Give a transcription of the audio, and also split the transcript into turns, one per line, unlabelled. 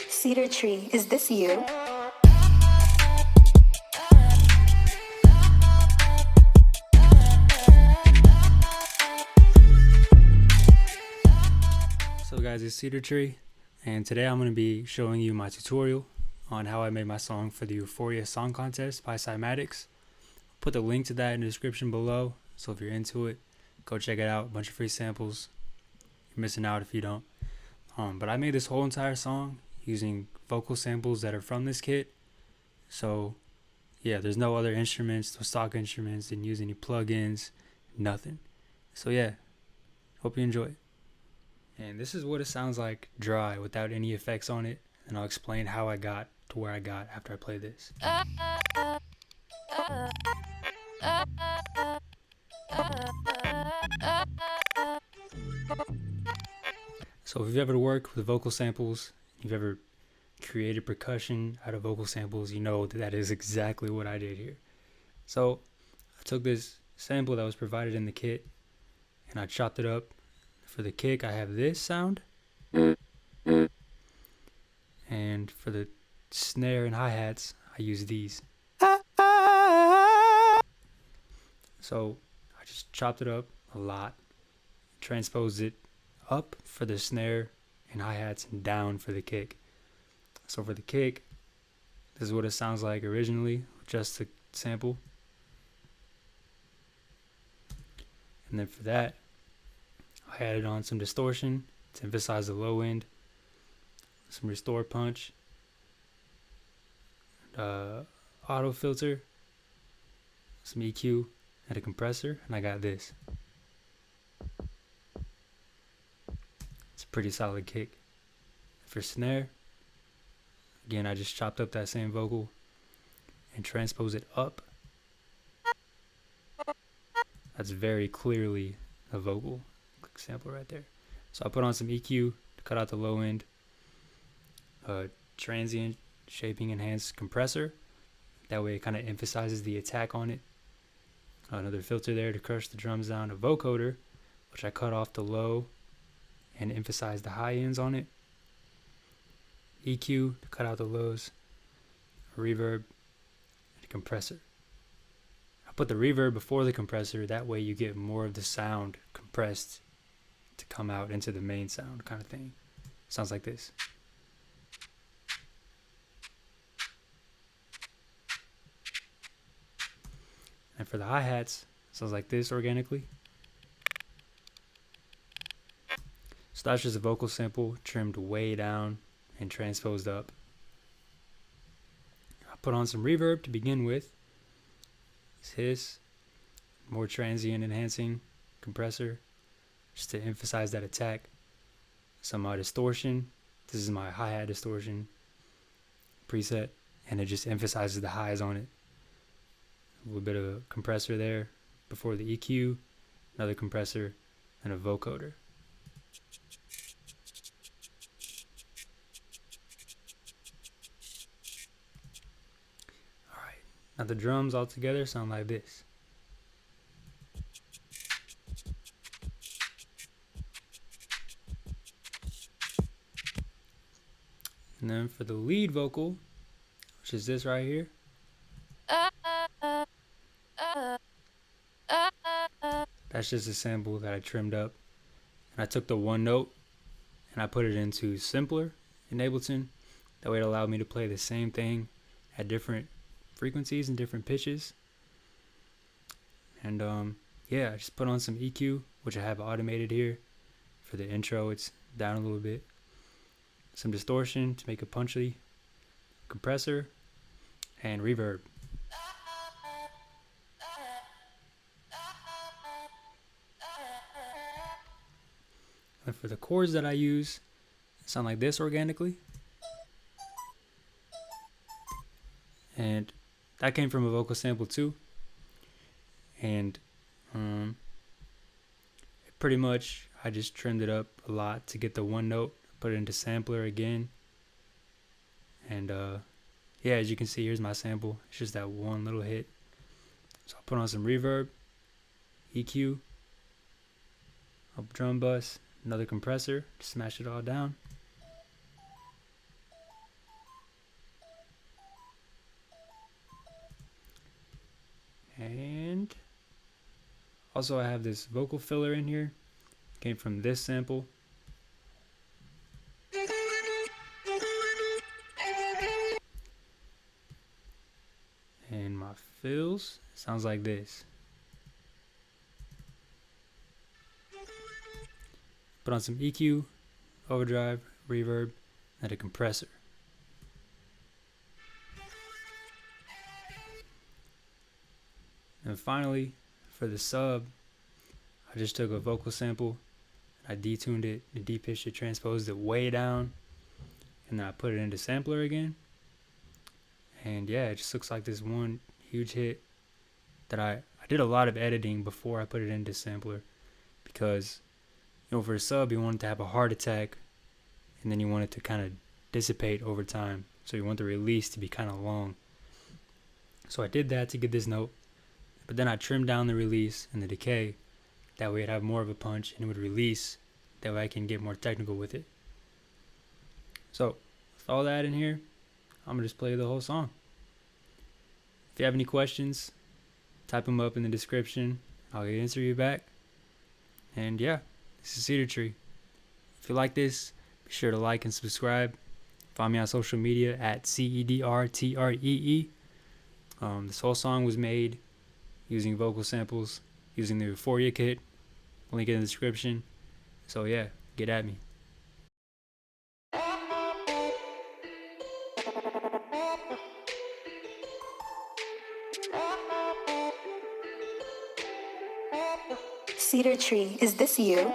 Cedar tree, is this you?
So guys, it's Cedar Tree, and today I'm going to be showing you my tutorial on how I made my song for the Euphoria Song Contest by Cymatics. I'll put the link to that in the description below, so if you're into it, go check it out. A bunch of free samples. You're missing out if you don't. But I made this whole entire song using vocal samples that are from this kit. So yeah, there's no other instruments, no stock instruments, didn't use any plugins, nothing. So yeah, hope you enjoy it. And this is what it sounds like dry without any effects on it, and I'll explain how I got to where I got after I play this. So if you've ever worked with vocal samples, you've ever created percussion out of vocal samples, you know that is exactly what I did here. So I took this sample that was provided in the kit and I chopped it up. For the kick, I have this sound, and for the snare and hi-hats, I use these. So I just chopped it up a lot, transposed it up for the snare and hi-hats and down for the kick. So for the kick, this is what it sounds like originally, just the sample. And then for that, I added on some distortion to emphasize the low end, some restore punch, auto filter, some EQ, and a compressor, and I got this. It's a pretty solid kick. For snare, again, I just chopped up that same vocal and transposed it up. That's very clearly a vocal sample right there. So I put on some EQ to cut out the low end, transient shaping enhanced compressor, that way it kind of emphasizes the attack on it. Another filter there to crush the drums down, a vocoder which I cut off the low and emphasize the high ends on it, EQ to cut out the lows, a reverb, and a compressor. I put the reverb before the compressor, that way you get more of the sound compressed to come out into the main sound kind of thing. Sounds like this. And for the hi-hats, sounds like this organically. So that's just a vocal sample trimmed way down and transposed up. I put on some reverb to begin with. It's hiss, more transient enhancing compressor, just to emphasize that attack. Some distortion. This is my hi-hat distortion preset, and it just emphasizes the highs on it. A little bit of a compressor there before the EQ, another compressor, and a vocoder. Alright, now the drums all together sound like this. And then for the lead vocal, which is this right here, that's just a sample that I trimmed up. And I took the one note and I put it into simpler in Ableton. That way it allowed me to play the same thing at different frequencies and different pitches. And yeah, I just put on some EQ, which I have automated here. For the intro, it's down a little bit. Some distortion to make it punchy, compressor, and reverb. And for the chords that I use, they sound like this organically. And that came from a vocal sample too. And pretty much I just trimmed it up a lot to get the one note, put it into sampler again. And yeah, as you can see, here's my sample. It's just that one little hit. So I'll put on some reverb, EQ, a drum bus, another compressor to smash it all down. And also I have this vocal filler in here. Came from this sample. And my fills sounds like this. Put on some EQ, overdrive, reverb, and a compressor. And finally, for the sub, I just took a vocal sample, I detuned it, de-pitched it, transposed it way down, and then I put it into sampler again. And yeah, it just looks like this one huge hit that I did a lot of editing before I put it into sampler, because for a sub you want it to have a heart attack, and then you want it to kind of dissipate over time, so you want the release to be kind of long. So I did that to get this note, but then I trimmed down the release and the decay, that way it'd have more of a punch and it would release, that way I can get more technical with it. So with all that in here, I'm gonna just play the whole song. If you have any questions, type them up in the description. I'll answer you back. And yeah, this is Cedar Tree. If you like this, be sure to like and subscribe. Find me on social media at CEDRTREE. This whole song was made using vocal samples, using the Euphoria kit. Link in the description. So yeah, get at me.
Cedar Tree, is this you?